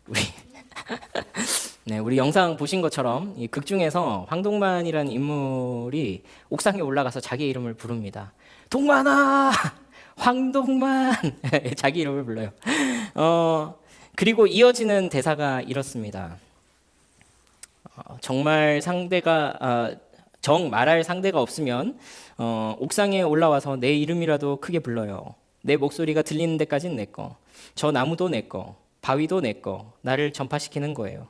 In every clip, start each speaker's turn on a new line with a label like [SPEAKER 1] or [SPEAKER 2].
[SPEAKER 1] 우리 네, 우리 영상 보신 것처럼 이 극 중에서 황동만이라는 인물이 옥상에 올라가서 자기 이름을 부릅니다. 동만아, 황동만. 자기 이름을 불러요. 그리고 이어지는 대사가 이렇습니다. 정말 정 말할 상대가 없으면 옥상에 올라와서 내 이름이라도 크게 불러요. 내 목소리가 들리는 데까진 내 거. 저 나무도 내 거. 바위도 내 거. 나를 전파시키는 거예요.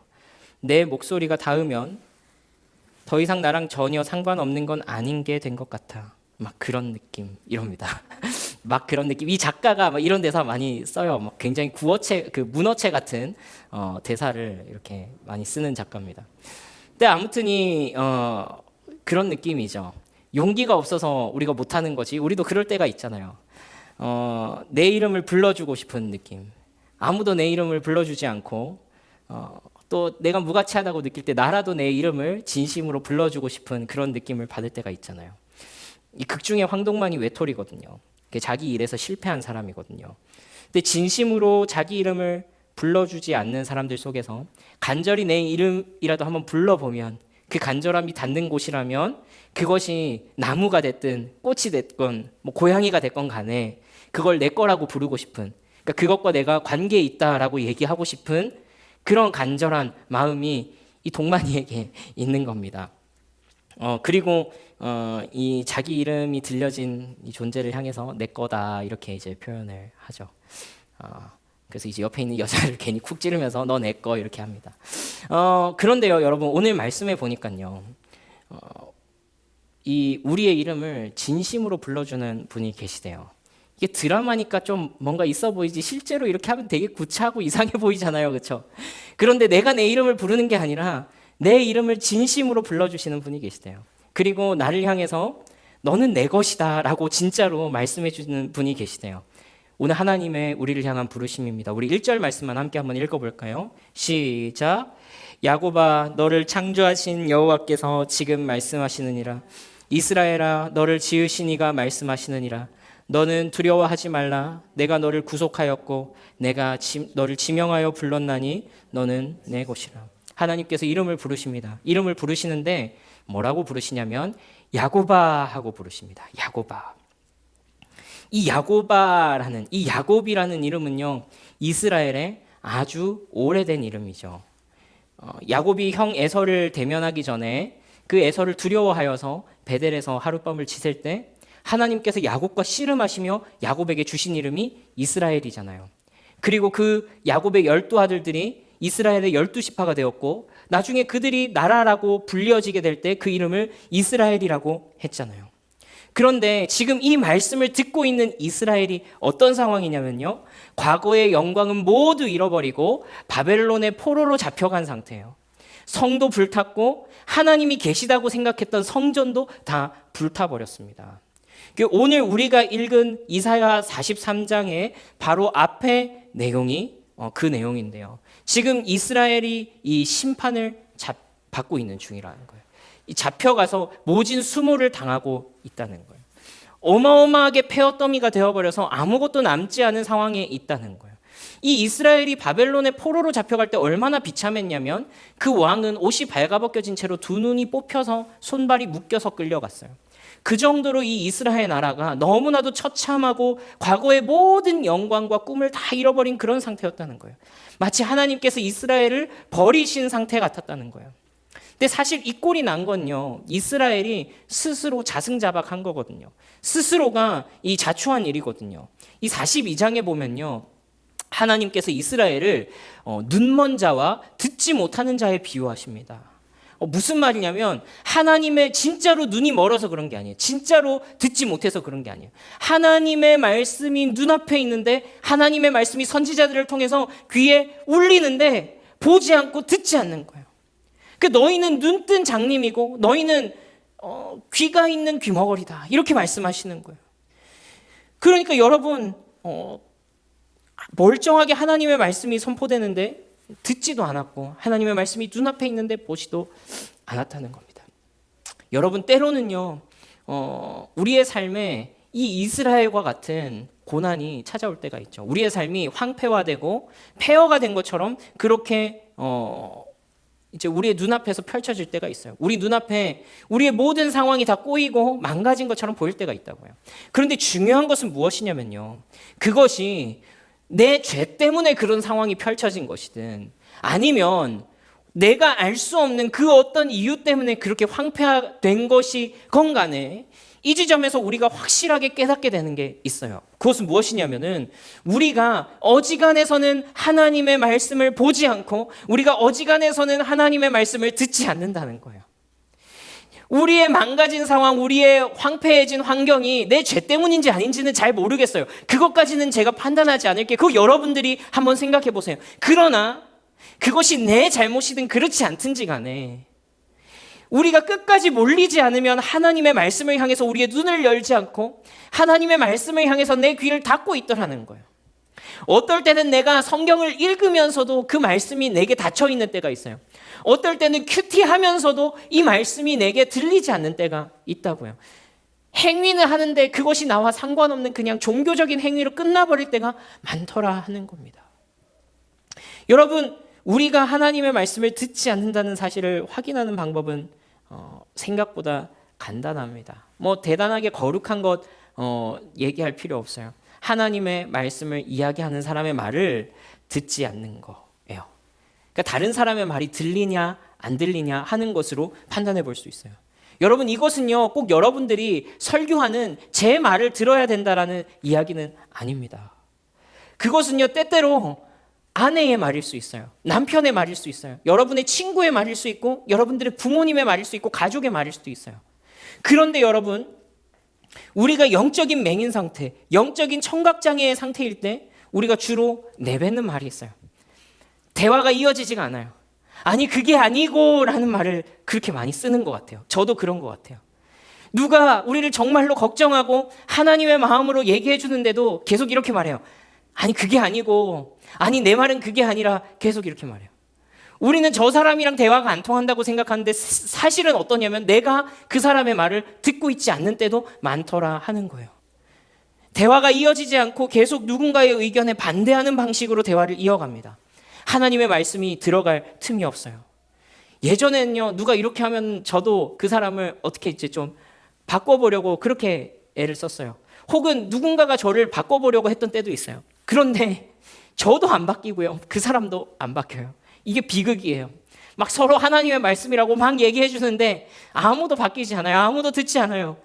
[SPEAKER 1] 내 목소리가 닿으면 더 이상 나랑 전혀 상관없는 건 아닌 게 된 것 같아. 막 그런 느낌 이럽니다. 막 그런 느낌. 이 작가가 막 이런 대사 많이 써요. 막 굉장히 문어체 같은 대사를 이렇게 많이 쓰는 작가입니다. 근데 아무튼 그런 느낌이죠. 용기가 없어서 우리가 못하는 거지. 우리도 그럴 때가 있잖아요. 내 이름을 불러주고 싶은 느낌. 아무도 내 이름을 불러주지 않고 또 내가 무가치하다고 느낄 때 나라도 내 이름을 진심으로 불러주고 싶은 그런 느낌을 받을 때가 있잖아요. 이 극 중에 황동만이 외톨이거든요. 자기 일에서 실패한 사람이거든요. 근데 진심으로 자기 이름을 불러주지 않는 사람들 속에서 간절히 내 이름이라도 한번 불러보면 그 간절함이 닿는 곳이라면 그것이 나무가 됐든 꽃이 됐건 뭐 고양이가 됐건 간에 그걸 내 거라고 부르고 싶은, 그러니까 그것과 내가 관계에 있다라고 얘기하고 싶은 그런 간절한 마음이 이 동만이에게 있는 겁니다. 그리고 이 자기 이름이 들려진 이 존재를 향해서 내 거다 이렇게 이제 표현을 하죠. 그래서 이제 옆에 있는 여자를 괜히 쿡 찌르면서 너 내 거 이렇게 합니다. 그런데요, 여러분 오늘 말씀에 보니까요, 이 우리의 이름을 진심으로 불러주는 분이 계시대요. 이게 드라마니까 좀 뭔가 있어 보이지 실제로 이렇게 하면 되게 구차하고 이상해 보이잖아요, 그렇죠? 그런데 내가 내 이름을 부르는 게 아니라 내 이름을 진심으로 불러주시는 분이 계시대요. 그리고 나를 향해서 너는 내 것이다 라고 진짜로 말씀해 주는 분이 계시대요. 오늘 하나님의 우리를 향한 부르심입니다. 우리 1절 말씀만 함께 한번 읽어볼까요? 시작. 야곱아 너를 창조하신 여호와께서 지금 말씀하시느니라. 이스라엘아 너를 지으신 이가 말씀하시느니라. 너는 두려워하지 말라. 내가 너를 구속하였고 내가 너를 지명하여 불렀나니 너는 내 것이라. 하나님께서 이름을 부르십니다. 이름을 부르시는데 뭐라고 부르시냐면 야곱아 하고 부르십니다. 야곱아. 이 야곱아라는, 이 야곱이라는 이름은요, 이스라엘의 아주 오래된 이름이죠. 야곱이 형 에서를 대면하기 전에 그 에서를 두려워하여서 베델에서 하룻밤을 지샐 때 하나님께서 야곱과 씨름하시며 야곱에게 주신 이름이 이스라엘이잖아요. 그리고 그 야곱의 12아들들이 이스라엘의 12지파가 되었고 나중에 그들이 나라라고 불려지게 될 때 그 이름을 이스라엘이라고 했잖아요. 그런데 지금 이 말씀을 듣고 있는 이스라엘이 어떤 상황이냐면요, 과거의 영광은 모두 잃어버리고 바벨론의 포로로 잡혀간 상태예요. 성도 불탔고 하나님이 계시다고 생각했던 성전도 다 불타버렸습니다. 오늘 우리가 읽은 이사야 43장의 바로 앞에 내용이 그 내용인데요. 지금 이스라엘이 이 심판을 받고 있는 중이라는 거예요. 잡혀가서 모진 수모를 당하고 있다는 거예요. 어마어마하게 폐허더미가 되어버려서 아무것도 남지 않은 상황에 있다는 거예요. 이 이스라엘이 바벨론의 포로로 잡혀갈 때 얼마나 비참했냐면 그 왕은 옷이 발가벗겨진 채로 두 눈이 뽑혀서 손발이 묶여서 끌려갔어요. 그 정도로 이 이스라엘 나라가 너무나도 처참하고 과거의 모든 영광과 꿈을 다 잃어버린 그런 상태였다는 거예요. 마치 하나님께서 이스라엘을 버리신 상태 같았다는 거예요. 근데 사실 이 꼴이 난 건요, 이스라엘이 스스로 자승자박한 거거든요. 스스로가 이 자초한 일이거든요. 이 42장에 보면요, 하나님께서 이스라엘을 눈먼 자와 듣지 못하는 자에 비유하십니다. 무슨 말이냐면 하나님의 진짜로 눈이 멀어서 그런 게 아니에요. 진짜로 듣지 못해서 그런 게 아니에요. 하나님의 말씀이 눈앞에 있는데 하나님의 말씀이 선지자들을 통해서 귀에 울리는데 보지 않고 듣지 않는 거예요. 그 너희는 눈뜬 장님이고 너희는 귀가 있는 귀머거리다 이렇게 말씀하시는 거예요. 그러니까 여러분 멀쩡하게 하나님의 말씀이 선포되는데 듣지도 않았고 하나님의 말씀이 눈앞에 있는데 보지도 않았다는 겁니다. 여러분 때로는요 우리의 삶에 이 이스라엘과 같은 고난이 찾아올 때가 있죠. 우리의 삶이 황폐화되고 폐허가 된 것처럼 그렇게 이제 우리의 눈앞에서 펼쳐질 때가 있어요. 우리 눈앞에 우리의 모든 상황이 다 꼬이고 망가진 것처럼 보일 때가 있다고요. 그런데 중요한 것은 무엇이냐면요. 그것이 내 죄 때문에 그런 상황이 펼쳐진 것이든 아니면 내가 알 수 없는 그 어떤 이유 때문에 그렇게 황폐화된 것이건 간에 이 지점에서 우리가 확실하게 깨닫게 되는 게 있어요. 그것은 무엇이냐면은 우리가 어지간해서는 하나님의 말씀을 보지 않고 우리가 어지간해서는 하나님의 말씀을 듣지 않는다는 거예요. 우리의 망가진 상황, 우리의 황폐해진 환경이 내 죄 때문인지 아닌지는 잘 모르겠어요. 그것까지는 제가 판단하지 않을게요. 그거 여러분들이 한번 생각해 보세요. 그러나 그것이 내 잘못이든 그렇지 않든지 간에 우리가 끝까지 몰리지 않으면 하나님의 말씀을 향해서 우리의 눈을 열지 않고 하나님의 말씀을 향해서 내 귀를 닫고 있더라는 거예요. 어떨 때는 내가 성경을 읽으면서도 그 말씀이 내게 닫혀 있는 때가 있어요. 어떨 때는 큐티하면서도 이 말씀이 내게 들리지 않는 때가 있다고요. 행위는 하는데 그것이 나와 상관없는 그냥 종교적인 행위로 끝나버릴 때가 많더라 하는 겁니다. 여러분, 우리가 하나님의 말씀을 듣지 않는다는 사실을 확인하는 방법은 생각보다 간단합니다. 뭐 대단하게 거룩한 것 얘기할 필요 없어요. 하나님의 말씀을 이야기하는 사람의 말을 듣지 않는 거예요. 그러니까 다른 사람의 말이 들리냐 안 들리냐 하는 것으로 판단해 볼 수 있어요. 여러분, 이것은요 꼭 여러분들이 설교하는 제 말을 들어야 된다라는 이야기는 아닙니다. 그것은요 때때로 아내의 말일 수 있어요. 남편의 말일 수 있어요. 여러분의 친구의 말일 수 있고 여러분들의 부모님의 말일 수 있고 가족의 말일 수도 있어요. 그런데 여러분, 우리가 영적인 맹인 상태, 영적인 청각장애의 상태일 때 우리가 주로 내뱉는 말이 있어요. 대화가 이어지지가 않아요. 아니 그게 아니고 라는 말을 그렇게 많이 쓰는 것 같아요. 저도 그런 것 같아요. 누가 우리를 정말로 걱정하고 하나님의 마음으로 얘기해 주는데도 계속 이렇게 말해요. 아니 그게 아니고, 아니 내 말은 그게 아니라 계속 이렇게 말해요. 우리는 저 사람이랑 대화가 안 통한다고 생각하는데 사실은 어떠냐면 내가 그 사람의 말을 듣고 있지 않는 때도 많더라 하는 거예요. 대화가 이어지지 않고 계속 누군가의 의견에 반대하는 방식으로 대화를 이어갑니다. 하나님의 말씀이 들어갈 틈이 없어요. 예전에는요 누가 이렇게 하면 저도 그 사람을 어떻게 이제 좀 바꿔보려고 그렇게 애를 썼어요. 혹은 누군가가 저를 바꿔보려고 했던 때도 있어요. 그런데 저도 안 바뀌고요. 그 사람도 안 바뀌어요. 이게 비극이에요. 막 서로 하나님의 말씀이라고 막 얘기해 주는데 아무도 바뀌지 않아요. 아무도 듣지 않아요.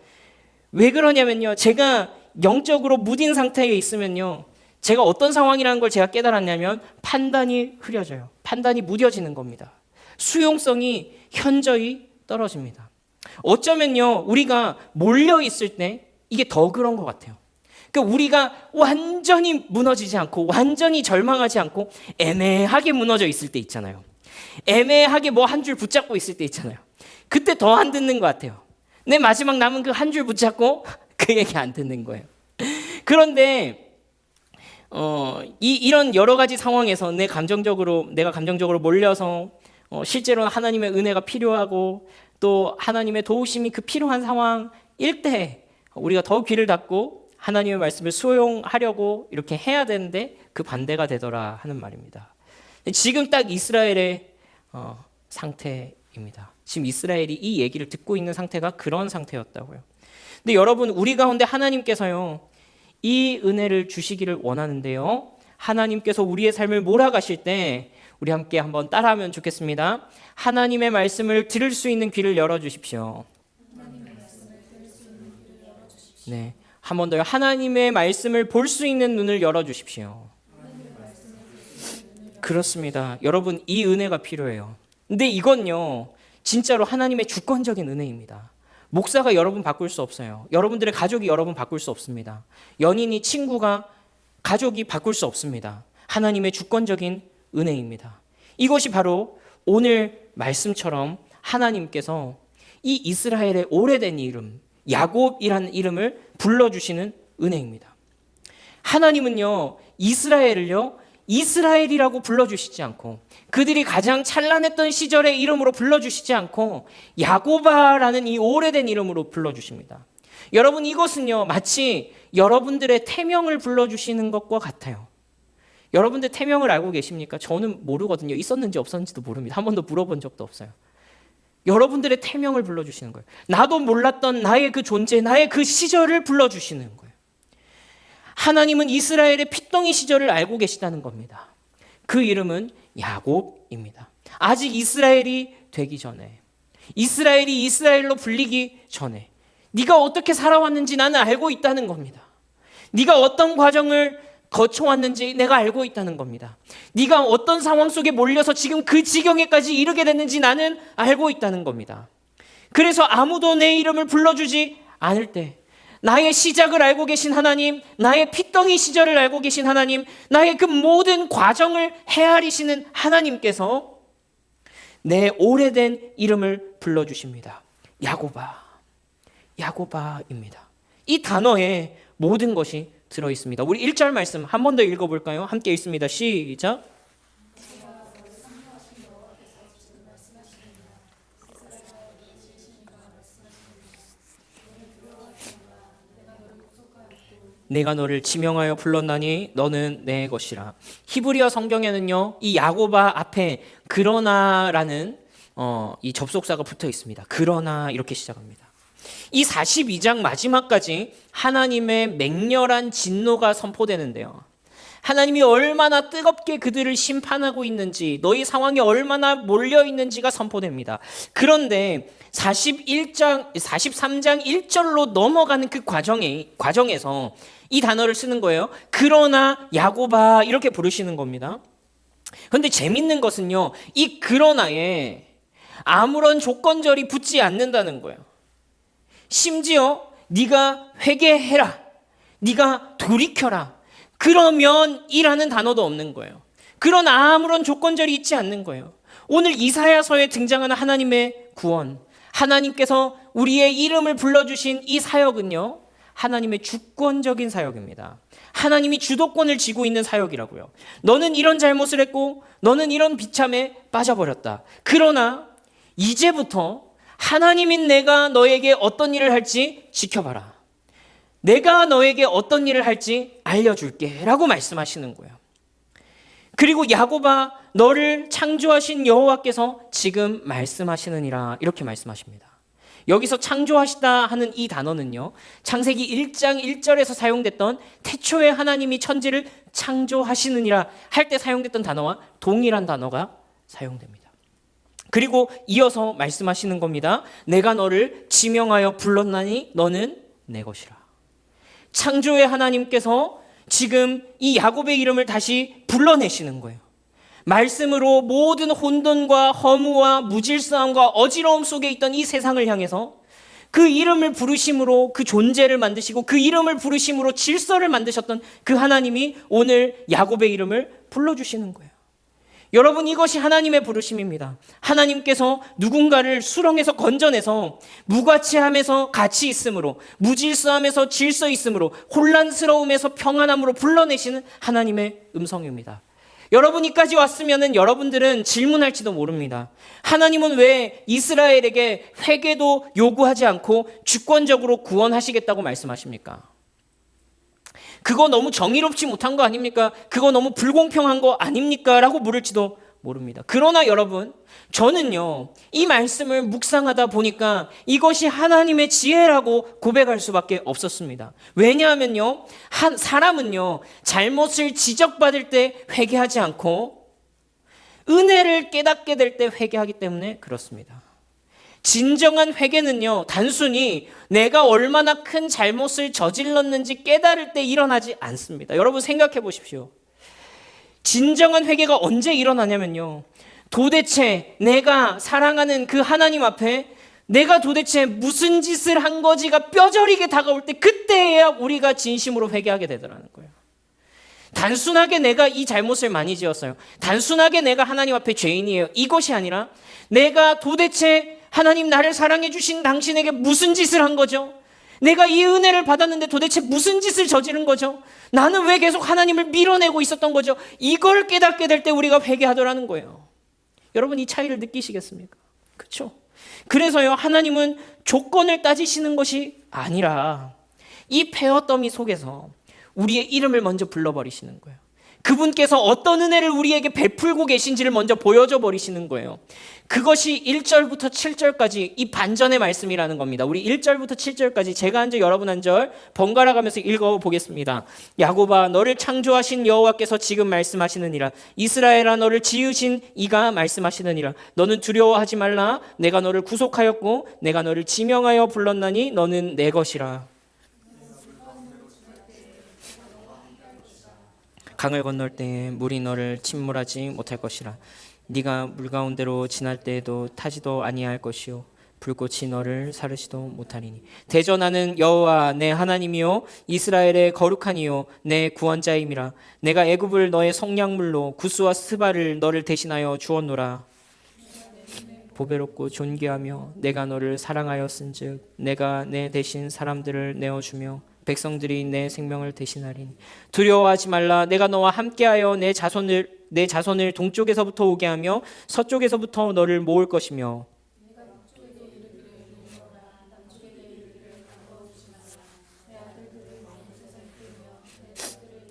[SPEAKER 1] 왜 그러냐면요. 제가 영적으로 무딘 상태에 있으면요. 제가 어떤 상황이라는 걸 제가 깨달았냐면 판단이 흐려져요. 판단이 무뎌지는 겁니다. 수용성이 현저히 떨어집니다. 어쩌면요. 우리가 몰려 있을 때 이게 더 그런 것 같아요. 그러니까 우리가 완전히 무너지지 않고 완전히 절망하지 않고 애매하게 무너져 있을 때 있잖아요. 애매하게 뭐 한 줄 붙잡고 있을 때 있잖아요. 그때 더 안 듣는 것 같아요. 내 마지막 남은 그 한 줄 붙잡고 그 얘기 안 듣는 거예요. 그런데 이런 여러 가지 상황에서 내가 감정적으로 몰려서 실제로는 하나님의 은혜가 필요하고 또 하나님의 도우심이 그 필요한 상황일 때 우리가 더 귀를 닫고 하나님의 말씀을 수용하려고 이렇게 해야 되는데 그 반대가 되더라 하는 말입니다. 지금 딱 이스라엘의 상태입니다. 지금 이스라엘이 이 얘기를 듣고 있는 상태가 그런 상태였다고요. 근데 여러분, 우리 가운데 하나님께서요 이 은혜를 주시기를 원하는데요. 하나님께서 우리의 삶을 몰아가실 때 우리 함께 한번 따라하면 좋겠습니다. 하나님의 말씀을 들을 수 있는 귀를 열어주십시오. 네, 한 번 더요. 하나님의 말씀을 볼 수 있는 눈을 열어주십시오. 그렇습니다. 여러분, 이 은혜가 필요해요. 근데 이건요 진짜로 하나님의 주권적인 은혜입니다. 목사가 여러분 바꿀 수 없어요. 여러분들의 가족이 여러분 바꿀 수 없습니다. 연인이, 친구가, 가족이 바꿀 수 없습니다. 하나님의 주권적인 은혜입니다. 이것이 바로 오늘 말씀처럼 하나님께서 이 이스라엘의 오래된 이름, 야곱이라는 이름을 불러주시는 은혜입니다. 하나님은요 이스라엘을요 이스라엘이라고 불러주시지 않고 그들이 가장 찬란했던 시절의 이름으로 불러주시지 않고 야고바라는 이 오래된 이름으로 불러주십니다. 여러분, 이것은요 마치 여러분들의 태명을 불러주시는 것과 같아요. 여러분들 태명을 알고 계십니까? 저는 모르거든요. 있었는지 없었는지도 모릅니다. 한 번도 물어본 적도 없어요. 여러분들의 태명을 불러주시는 거예요. 나도 몰랐던 나의 그 존재, 나의 그 시절을 불러주시는 거예요. 하나님은 이스라엘의 핏덩이 시절을 알고 계시다는 겁니다. 그 이름은 야곱입니다. 아직 이스라엘이 되기 전에, 이스라엘이 이스라엘로 불리기 전에 네가 어떻게 살아왔는지 나는 알고 있다는 겁니다. 네가 어떤 과정을 거쳐왔는지 내가 알고 있다는 겁니다. 네가 어떤 상황 속에 몰려서 지금 그 지경에까지 이르게 됐는지 나는 알고 있다는 겁니다. 그래서 아무도 내 이름을 불러주지 않을 때 나의 시작을 알고 계신 하나님, 나의 핏덩이 시절을 알고 계신 하나님, 나의 그 모든 과정을 헤아리시는 하나님께서 내 오래된 이름을 불러주십니다. 야곱아, 야곱아입니다. 이 단어에 모든 것이 들어있습니다. 우리 1절 말씀 한 번 더 읽어볼까요? 함께 읽습니다. 시작. 내가 너를 지명하여 불렀나니 너는 내 것이라. 히브리어 성경에는요, 이 야곱아 앞에 그러나라는 이 접속사가 붙어 있습니다. 그러나 이렇게 시작합니다. 이 42장 마지막까지 하나님의 맹렬한 진노가 선포되는데요. 하나님이 얼마나 뜨겁게 그들을 심판하고 있는지, 너희 상황이 얼마나 몰려 있는지가 선포됩니다. 그런데 43장 1절로 넘어가는 그 과정에서 이 단어를 쓰는 거예요. 그러나 야곱아 이렇게 부르시는 겁니다. 그런데 재밌는 것은요, 이 그러나에 아무런 조건절이 붙지 않는다는 거예요. 심지어 네가 회개해라, 네가 돌이켜라, 그러면 이라는 단어도 없는 거예요. 그런 아무런 조건절이 있지 않는 거예요. 오늘 이사야서에 등장하는 하나님의 구원, 하나님께서 우리의 이름을 불러주신 이 사역은요, 하나님의 주권적인 사역입니다. 하나님이 주도권을 쥐고 있는 사역이라고요. 너는 이런 잘못을 했고 너는 이런 비참에 빠져버렸다. 그러나 이제부터 하나님인 내가 너에게 어떤 일을 할지 지켜봐라. 내가 너에게 어떤 일을 할지 알려줄게 라고 말씀하시는 거예요. 그리고 야곱아, 너를 창조하신 여호와께서 지금 말씀하시느니라 이렇게 말씀하십니다. 여기서 창조하시다 하는 이 단어는요, 창세기 1장 1절에서 사용됐던 태초에 하나님이 천지를 창조하시느니라 할 때 사용됐던 단어와 동일한 단어가 사용됩니다. 그리고 이어서 말씀하시는 겁니다. 내가 너를 지명하여 불렀나니 너는 내 것이라. 창조의 하나님께서 지금 이 야곱의 이름을 다시 불러내시는 거예요. 말씀으로 모든 혼돈과 허무와 무질서함과 어지러움 속에 있던 이 세상을 향해서 그 이름을 부르심으로 그 존재를 만드시고 그 이름을 부르심으로 질서를 만드셨던 그 하나님이 오늘 야곱의 이름을 불러주시는 거예요. 여러분, 이것이 하나님의 부르심입니다. 하나님께서 누군가를 수렁에서 건져내서 무가치함에서 가치 있음으로, 무질서함에서 질서 있음으로, 혼란스러움에서 평안함으로 불러내시는 하나님의 음성입니다. 여러분이까지 왔으면 여러분들은 질문할지도 모릅니다. 하나님은 왜 이스라엘에게 회개도 요구하지 않고 주권적으로 구원하시겠다고 말씀하십니까? 그거 너무 정의롭지 못한 거 아닙니까? 그거 너무 불공평한 거 아닙니까? 라고 물을지도 모릅니다. 그러나 여러분, 저는요, 이 말씀을 묵상하다 보니까 이것이 하나님의 지혜라고 고백할 수밖에 없었습니다. 왜냐하면요, 사람은요, 잘못을 지적받을 때 회개하지 않고 은혜를 깨닫게 될 때 회개하기 때문에 그렇습니다. 진정한 회개는요, 단순히 내가 얼마나 큰 잘못을 저질렀는지 깨달을 때 일어나지 않습니다. 여러분 생각해 보십시오. 진정한 회개가 언제 일어나냐면요, 도대체 내가 사랑하는 그 하나님 앞에 내가 도대체 무슨 짓을 한 거지가 뼈저리게 다가올 때, 그때야 우리가 진심으로 회개하게 되더라는 거예요. 단순하게 내가 이 잘못을 많이 지었어요, 단순하게 내가 하나님 앞에 죄인이에요, 이것이 아니라 내가 도대체 하나님, 나를 사랑해 주신 당신에게 무슨 짓을 한 거죠? 내가 이 은혜를 받았는데 도대체 무슨 짓을 저지른 거죠? 나는 왜 계속 하나님을 밀어내고 있었던 거죠? 이걸 깨닫게 될 때 우리가 회개하더라는 거예요. 여러분, 이 차이를 느끼시겠습니까? 그렇죠? 그래서요, 하나님은 조건을 따지시는 것이 아니라 이 폐허 더미 속에서 우리의 이름을 먼저 불러버리시는 거예요. 그분께서 어떤 은혜를 우리에게 베풀고 계신지를 먼저 보여줘 버리시는 거예요. 그것이 1절부터 7절까지 이 반전의 말씀이라는 겁니다. 우리 1절부터 7절까지 제가 한 절 여러분 한 절 번갈아 가면서 읽어보겠습니다. 야곱아, 너를 창조하신 여호와께서 지금 말씀하시느니라. 이스라엘아, 너를 지으신 이가 말씀하시느니라. 너는 두려워하지 말라. 내가 너를 구속하였고 내가 너를 지명하여 불렀나니 너는 내 것이라. 강을 건널 때에 물이 너를 침몰하지 못할 것이라. 네가 물 가운데로 지날 때에도 타지도 아니할 것이요 불꽃이 너를 사르지도 못하리니. 대전하는 여호와 내 하나님이요 이스라엘의 거룩한 이요 내 구원자임이라. 내가 애굽을 너의 속량물로 구스와 스바를 너를 대신하여 주었노라. 보배롭고 존귀하며 내가 너를 사랑하였은즉 내가 내 대신 사람들을 내어주며 백성들이 내 생명을 대신하리니. 두려워하지 말라. 내가 너와 함께하여 내 자손을 동쪽에서부터 오게 하며 서쪽에서부터 너를 모을 것이며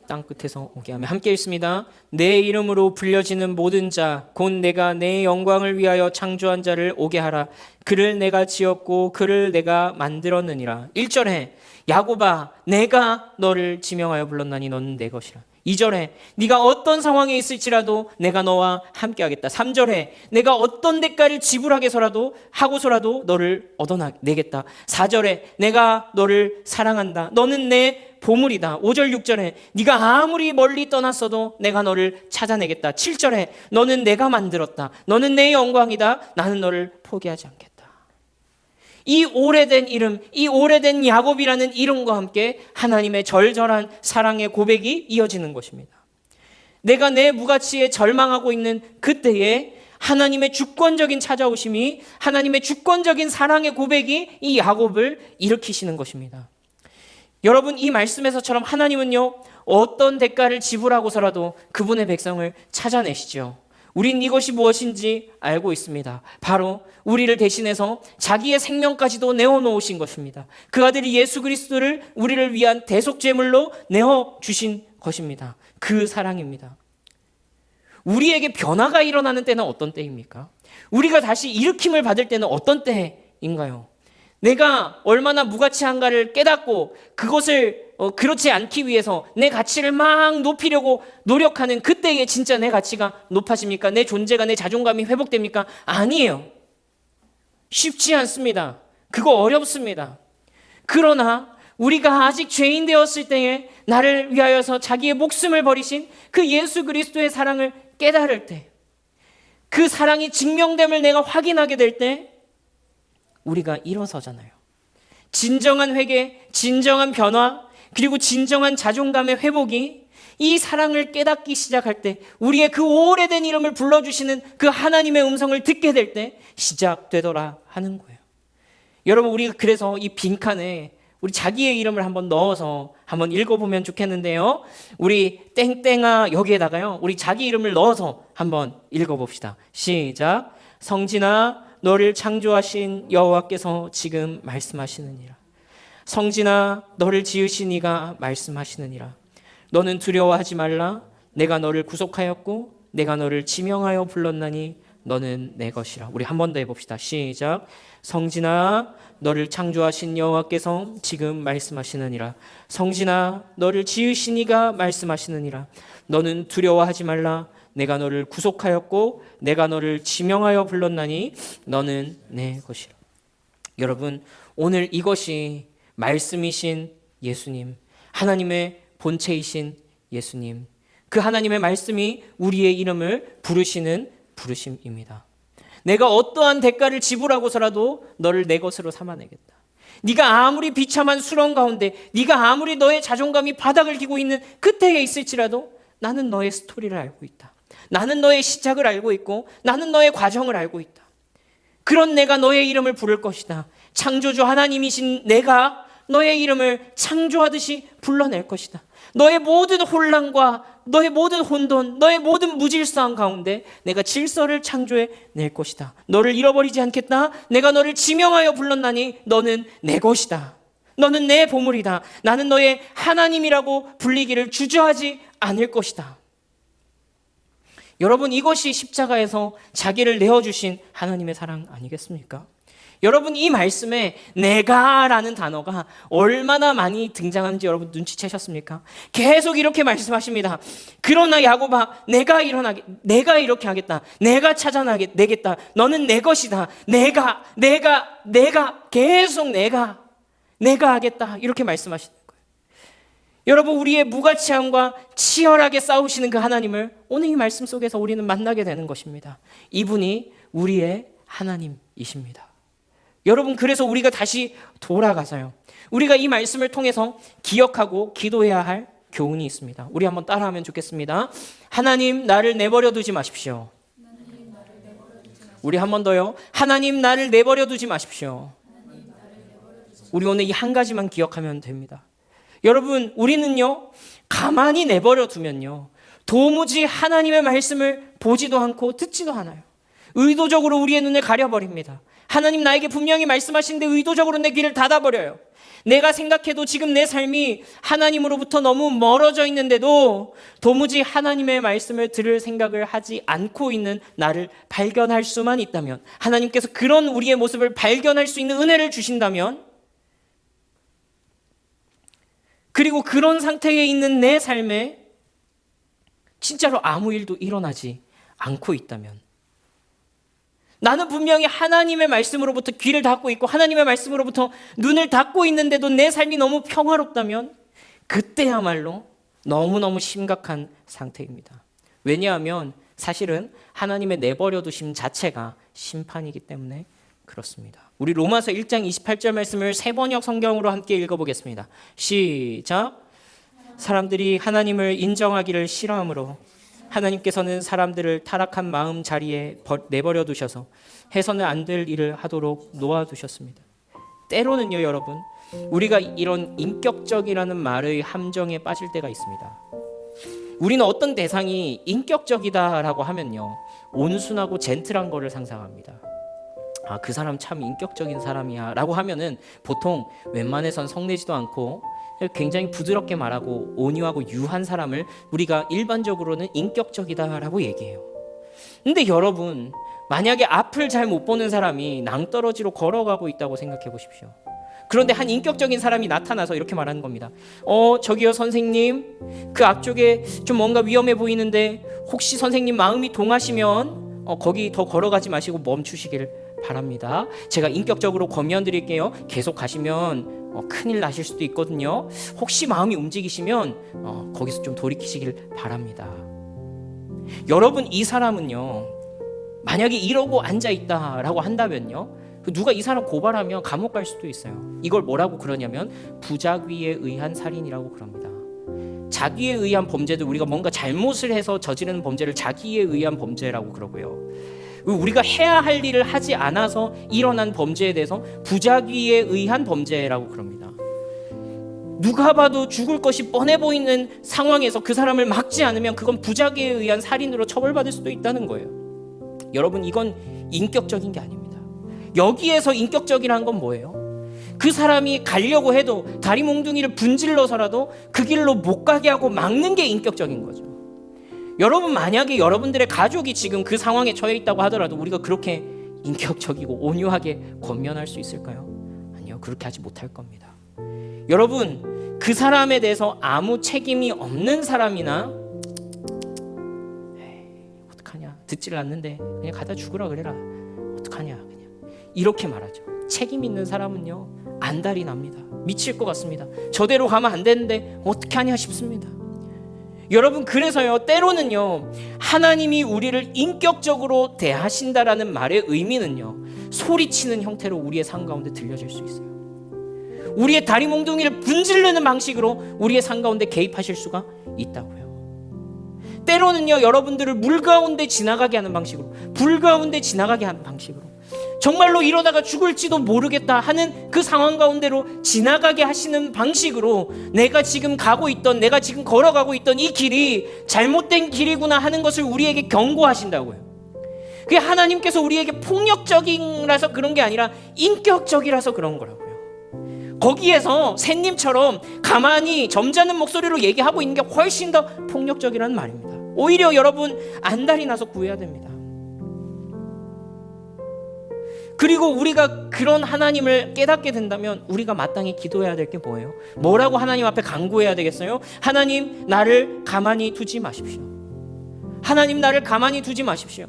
[SPEAKER 1] 땅 끝에서 오게 하며. 함께 읽습니다. 내 이름으로 불려지는 모든 자 곧 내가 내 영광을 위하여 창조한 자를 오게 하라. 그를 내가 지었고 그를 내가 만들었느니라. 1절에 야곱아, 내가 너를 지명하여 불렀나니 너는 내 것이라. 2절에 네가 어떤 상황에 있을지라도 내가 너와 함께하겠다. 3절에 내가 어떤 대가를 하고서라도 너를 얻어내겠다. 4절에 내가 너를 사랑한다. 너는 내 보물이다. 5절 6절에 네가 아무리 멀리 떠났어도 내가 너를 찾아내겠다. 7절에 너는 내가 만들었다. 너는 내 영광이다. 나는 너를 포기하지 않겠다. 이 오래된 이름, 이 오래된 야곱이라는 이름과 함께 하나님의 절절한 사랑의 고백이 이어지는 것입니다. 내가 내 무가치에 절망하고 있는 그때에 하나님의 주권적인 찾아오심이, 하나님의 주권적인 사랑의 고백이 이 야곱을 일으키시는 것입니다. 여러분, 이 말씀에서처럼 하나님은요, 어떤 대가를 지불하고서라도 그분의 백성을 찾아내시죠. 우린 이것이 무엇인지 알고 있습니다. 바로 우리를 대신해서 자기의 생명까지도 내어놓으신 것입니다. 그 아들이 예수 그리스도를 우리를 위한 대속제물로 내어주신 것입니다. 그 사랑입니다. 우리에게 변화가 일어나는 때는 어떤 때입니까? 우리가 다시 일으킴을 받을 때는 어떤 때인가요? 내가 얼마나 무가치한가를 깨닫고 그것을 그렇지 않기 위해서 내 가치를 막 높이려고 노력하는 그때에 진짜 내 가치가 높아집니까? 내 존재가, 내 자존감이 회복됩니까? 아니에요. 쉽지 않습니다. 그거 어렵습니다. 그러나 우리가 아직 죄인 되었을 때에 나를 위하여서 자기의 목숨을 버리신 그 예수 그리스도의 사랑을 깨달을 때, 그 사랑이 증명됨을 내가 확인하게 될 때 우리가 일어서잖아요. 진정한 회개, 진정한 변화, 그리고 진정한 자존감의 회복이 이 사랑을 깨닫기 시작할 때, 우리의 그 오래된 이름을 불러주시는 그 하나님의 음성을 듣게 될 때 시작되더라 하는 거예요. 여러분, 우리가 그래서 이 빈칸에 우리 자기의 이름을 한번 넣어서 한번 읽어보면 좋겠는데요. 우리 땡땡아 여기에다가요, 우리 자기 이름을 넣어서 한번 읽어봅시다. 시작. 성진아, 너를 창조하신 여호와께서 지금 말씀하시느니라. 성진아, 너를 지으신 이가 말씀하시느니라. 너는 두려워하지 말라. 내가 너를 구속하였고 내가 너를 지명하여 불렀나니 너는 내 것이라. 우리 한 번 더 해봅시다. 시작. 성진아, 너를 창조하신 여호와께서 지금 말씀하시느니라. 성진아, 너를 지으신 이가 말씀하시느니라. 너는 두려워하지 말라. 내가 너를 구속하였고 내가 너를 지명하여 불렀나니 너는 내 것이라. 여러분, 오늘 이것이 말씀이신 예수님, 하나님의 본체이신 예수님, 그 하나님의 말씀이 우리의 이름을 부르시는 부르심입니다. 내가 어떠한 대가를 지불하고서라도 너를 내 것으로 삼아내겠다. 네가 아무리 비참한 수렁 가운데, 네가 아무리 너의 자존감이 바닥을 기고 있는 그때에 있을지라도 나는 너의 스토리를 알고 있다. 나는 너의 시작을 알고 있고 나는 너의 과정을 알고 있다. 그런 내가 너의 이름을 부를 것이다. 창조주 하나님이신 내가 너의 이름을 창조하듯이 불러낼 것이다. 너의 모든 혼란과 너의 모든 혼돈, 너의 모든 무질서한 가운데 내가 질서를 창조해 낼 것이다. 너를 잃어버리지 않겠다. 내가 너를 지명하여 불렀나니 너는 내 것이다. 너는 내 보물이다. 나는 너의 하나님이라고 불리기를 주저하지 않을 것이다. 여러분, 이것이 십자가에서 자기를 내어주신 하나님의 사랑 아니겠습니까? 여러분, 이 말씀에 내가라는 단어가 얼마나 많이 등장하는지 여러분 눈치채셨습니까? 계속 이렇게 말씀하십니다. 그러나 야곱아, 내가 이렇게 하겠다. 내가 찾아내겠다. 너는 내 것이다. 내가 계속 내가 하겠다. 이렇게 말씀하시는 거예요. 여러분, 우리의 무가치함과 치열하게 싸우시는 그 하나님을 오늘 이 말씀 속에서 우리는 만나게 되는 것입니다. 이분이 우리의 하나님이십니다. 여러분, 그래서 우리가 다시 돌아가서요, 우리가 이 말씀을 통해서 기억하고 기도해야 할 교훈이 있습니다. 우리 한번 따라하면 좋겠습니다. 하나님, 나를 내버려 두지 마십시오. 우리 한 번 더요. 하나님, 나를 내버려 두지 마십시오. 우리 오늘 이 한 가지만 기억하면 됩니다. 여러분, 우리는요, 가만히 내버려 두면요, 도무지 하나님의 말씀을 보지도 않고 듣지도 않아요. 의도적으로 우리의 눈을 가려버립니다. 하나님 나에게 분명히 말씀하시는데 의도적으로 내 귀를 닫아버려요. 내가 생각해도 지금 내 삶이 하나님으로부터 너무 멀어져 있는데도 도무지 하나님의 말씀을 들을 생각을 하지 않고 있는 나를 발견할 수만 있다면, 하나님께서 그런 우리의 모습을 발견할 수 있는 은혜를 주신다면, 그리고 그런 상태에 있는 내 삶에 진짜로 아무 일도 일어나지 않고 있다면, 나는 분명히 하나님의 말씀으로부터 귀를 닫고 있고 하나님의 말씀으로부터 눈을 닫고 있는데도 내 삶이 너무 평화롭다면 그때야말로 너무너무 심각한 상태입니다. 왜냐하면 사실은 하나님의 내버려 두심 자체가 심판이기 때문에 그렇습니다. 우리 로마서 1장 28절 말씀을 세번역 성경으로 함께 읽어보겠습니다. 시작. 사람들이 하나님을 인정하기를 싫어하므로 하나님께서는 사람들을 타락한 마음 자리에 내버려 두셔서 해서는 안 될 일을 하도록 놓아두셨습니다. 때로는요, 여러분, 우리가 이런 인격적이라는 말의 함정에 빠질 때가 있습니다. 우리는 어떤 대상이 인격적이다라고 하면요, 온순하고 젠틀한 거를 상상합니다. 아, 그 사람 참 인격적인 사람이야 라고 하면은 보통 웬만해선 성내지도 않고 굉장히 부드럽게 말하고 온유하고 유한 사람을 우리가 일반적으로는 인격적이다라고 얘기해요. 근데 여러분, 만약에 앞을 잘 못 보는 사람이 낭떠러지로 걸어가고 있다고 생각해 보십시오. 그런데 한 인격적인 사람이 나타나서 이렇게 말하는 겁니다. 저기요 선생님, 그 앞쪽에 좀 뭔가 위험해 보이는데 혹시 선생님 마음이 동하시면 거기 더 걸어가지 마시고 멈추시길 바랍니다. 제가 인격적으로 권면드릴게요. 계속 가시면 큰일 나실 수도 있거든요. 혹시 마음이 움직이시면 거기서 좀 돌이키시길 바랍니다. 여러분, 이 사람은요, 만약에 이러고 앉아있다라고 한다면요, 누가 이 사람 고발하면 감옥 갈 수도 있어요. 이걸 뭐라고 그러냐면 부작위에 의한 살인이라고 그럽니다. 자기에 의한 범죄도 우리가 뭔가 잘못을 해서 저지르는 범죄를 자기에 의한 범죄라고 그러고요, 우리가 해야 할 일을 하지 않아서 일어난 범죄에 대해서 부작위에 의한 범죄라고 그럽니다. 누가 봐도 죽을 것이 뻔해 보이는 상황에서 그 사람을 막지 않으면 그건 부작위에 의한 살인으로 처벌받을 수도 있다는 거예요. 여러분, 이건 인격적인 게 아닙니다. 여기에서 인격적이라는 건 뭐예요? 그 사람이 가려고 해도 다리 몽둥이를 분질러서라도 그 길로 못 가게 하고 막는 게 인격적인 거죠. 여러분, 만약에 여러분들의 가족이 지금 그 상황에 처해 있다고 하더라도 우리가 그렇게 인격적이고 온유하게 권면할 수 있을까요? 아니요, 그렇게 하지 못할 겁니다. 여러분, 그 사람에 대해서 아무 책임이 없는 사람이나 어떡하냐, 듣질 않는데 그냥 가다 죽으라 그래라, 어떡하냐, 그냥 이렇게 말하죠. 책임 있는 사람은요, 안달이 납니다. 미칠 것 같습니다. 저대로 가면 안 되는데 어떻게 하냐 싶습니다. 여러분, 그래서요, 때로는요, 하나님이 우리를 인격적으로 대하신다라는 말의 의미는요, 소리치는 형태로 우리의 삶 가운데 들려질 수 있어요. 우리의 다리 몽둥이를 분질르는 방식으로 우리의 삶 가운데 개입하실 수가 있다고요. 때로는요, 여러분들을 물 가운데 지나가게 하는 방식으로, 불 가운데 지나가게 하는 방식으로, 정말로 이러다가 죽을지도 모르겠다 하는 그 상황 가운데로 지나가게 하시는 방식으로 내가 지금 가고 있던, 내가 지금 걸어가고 있던 이 길이 잘못된 길이구나 하는 것을 우리에게 경고하신다고요. 그게 하나님께서 우리에게 폭력적이라서 그런 게 아니라 인격적이라서 그런 거라고요. 거기에서 샌님처럼 가만히 점잖은 목소리로 얘기하고 있는 게 훨씬 더 폭력적이라는 말입니다. 오히려 여러분 안달이 나서 구해야 됩니다. 그리고 우리가 그런 하나님을 깨닫게 된다면 우리가 마땅히 기도해야 될 게 뭐예요? 뭐라고 하나님 앞에 간구해야 되겠어요? 하나님, 나를 가만히 두지 마십시오. 하나님, 나를 가만히 두지 마십시오.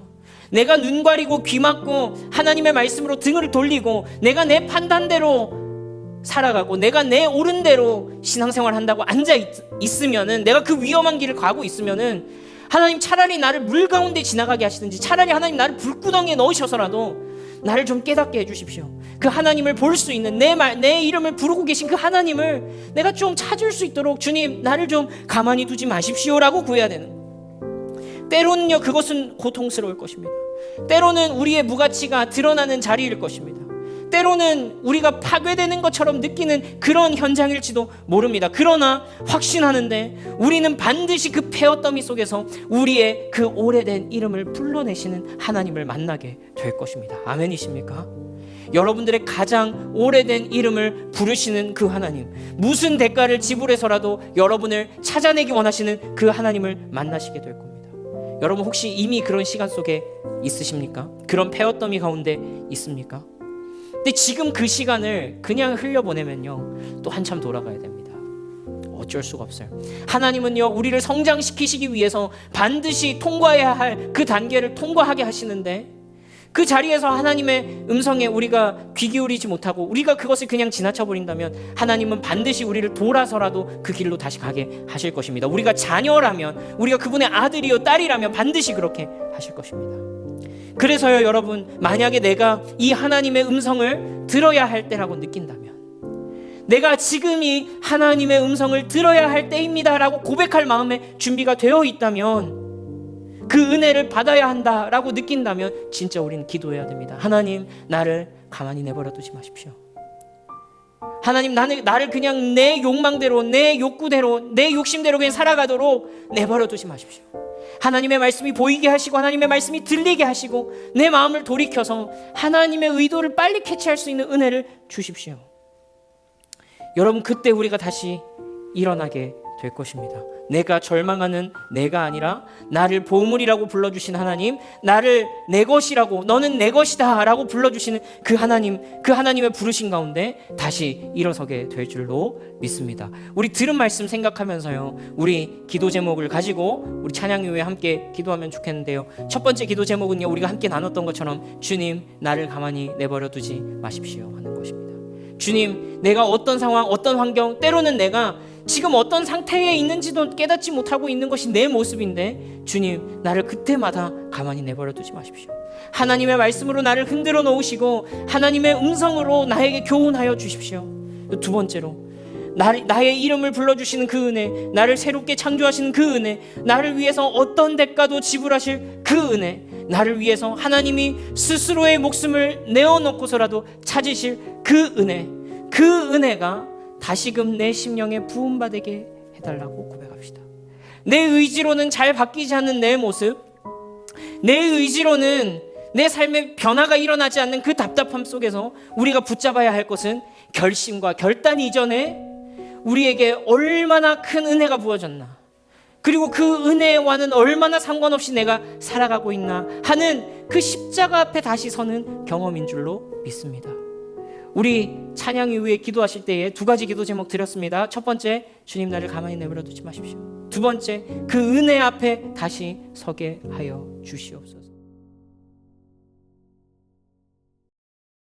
[SPEAKER 1] 내가 눈 가리고 귀 막고 하나님의 말씀으로 등을 돌리고 내가 내 판단대로 살아가고 내가 내 옳은 대로 신앙생활 한다고 앉아 있으면은, 내가 그 위험한 길을 가고 있으면은 하나님, 차라리 나를 물 가운데 지나가게 하시든지, 차라리 하나님 나를 불구덩이에 넣으셔서라도 나를 좀 깨닫게 해주십시오. 그 하나님을 볼 수 있는, 내 이름을 부르고 계신 그 하나님을 내가 좀 찾을 수 있도록 주님, 나를 좀 가만히 두지 마십시오라고 구해야 되는 거예요. 때로는요, 그것은 고통스러울 것입니다. 때로는 우리의 무가치가 드러나는 자리일 것입니다. 때로는 우리가 파괴되는 것처럼 느끼는 그런 현장일지도 모릅니다. 그러나 확신하는데 우리는 반드시 그 폐허더미 속에서 우리의 그 오래된 이름을 불러내시는 하나님을 만나게 될 것입니다. 아멘이십니까? 여러분들의 가장 오래된 이름을 부르시는 그 하나님, 무슨 대가를 지불해서라도 여러분을 찾아내기 원하시는 그 하나님을 만나시게 될 겁니다. 여러분 혹시 이미 그런 시간 속에 있으십니까? 그런 폐허더미 가운데 있습니까? 근데 지금 그 시간을 그냥 흘려보내면요, 또 한참 돌아가야 됩니다. 어쩔 수가 없어요. 하나님은요, 우리를 성장시키시기 위해서 반드시 통과해야 할 그 단계를 통과하게 하시는데, 그 자리에서 하나님의 음성에 우리가 귀 기울이지 못하고 우리가 그것을 그냥 지나쳐 버린다면 하나님은 반드시 우리를 돌아서라도 그 길로 다시 가게 하실 것입니다. 우리가 자녀라면, 우리가 그분의 아들이요 딸이라면 반드시 그렇게 하실 것입니다. 그래서요, 여러분, 만약에 내가 이 하나님의 음성을 들어야 할 때라고 느낀다면, 내가 지금이 하나님의 음성을 들어야 할 때입니다 라고 고백할 마음에 준비가 되어 있다면, 그 은혜를 받아야 한다라고 느낀다면 진짜 우리는 기도해야 됩니다. 하나님, 나를 가만히 내버려 두지 마십시오. 하나님, 나를 그냥 내 욕망대로, 내 욕구대로, 내 욕심대로 그냥 살아가도록 내버려 두지 마십시오. 하나님의 말씀이 보이게 하시고 하나님의 말씀이 들리게 하시고 내 마음을 돌이켜서 하나님의 의도를 빨리 캐치할 수 있는 은혜를 주십시오. 여러분, 그때 우리가 다시 일어나게 될 것입니다. 내가 절망하는 내가 아니라 나를 보물이라고 불러주신 하나님, 나를 내 것이라고, 너는 내 것이다 라고 불러주시는 그 하나님, 그 하나님의 부르신 가운데 다시 일어서게 될 줄로 믿습니다. 우리 들은 말씀 생각하면서요, 우리 기도 제목을 가지고 우리 찬양 이후에 함께 기도하면 좋겠는데요, 첫 번째 기도 제목은요, 우리가 함께 나눴던 것처럼 주님, 나를 가만히 내버려 두지 마십시오 하는 것입니다. 주님, 내가 어떤 상황, 어떤 환경, 때로는 내가 지금 어떤 상태에 있는지도 깨닫지 못하고 있는 것이 내 모습인데, 주님, 나를 그때마다 가만히 내버려 두지 마십시오. 하나님의 말씀으로 나를 흔들어 놓으시고 하나님의 음성으로 나에게 교훈하여 주십시오. 두 번째로, 나의 이름을 불러주시는 그 은혜, 나를 새롭게 창조하시는 그 은혜, 나를 위해서 어떤 대가도 지불하실 그 은혜, 나를 위해서 하나님이 스스로의 목숨을 내어놓고서라도 찾으실 그 은혜, 그 은혜가 다시금 내 심령에 부음받게 해달라고 고백합시다. 내 의지로는 잘 바뀌지 않는 내 모습, 내 의지로는 내 삶에 변화가 일어나지 않는 그 답답함 속에서 우리가 붙잡아야 할 것은 결심과 결단 이전에 우리에게 얼마나 큰 은혜가 부어졌나, 그리고 그 은혜와는 얼마나 상관없이 내가 살아가고 있나 하는 그 십자가 앞에 다시 서는 경험인 줄로 믿습니다. 우리 찬양 이후에 기도하실 때에 두 가지 기도 제목 드렸습니다. 첫 번째, 주님, 나를 가만히 내버려 두지 마십시오. 두 번째, 그 은혜 앞에 다시 서게 하여 주시옵소서.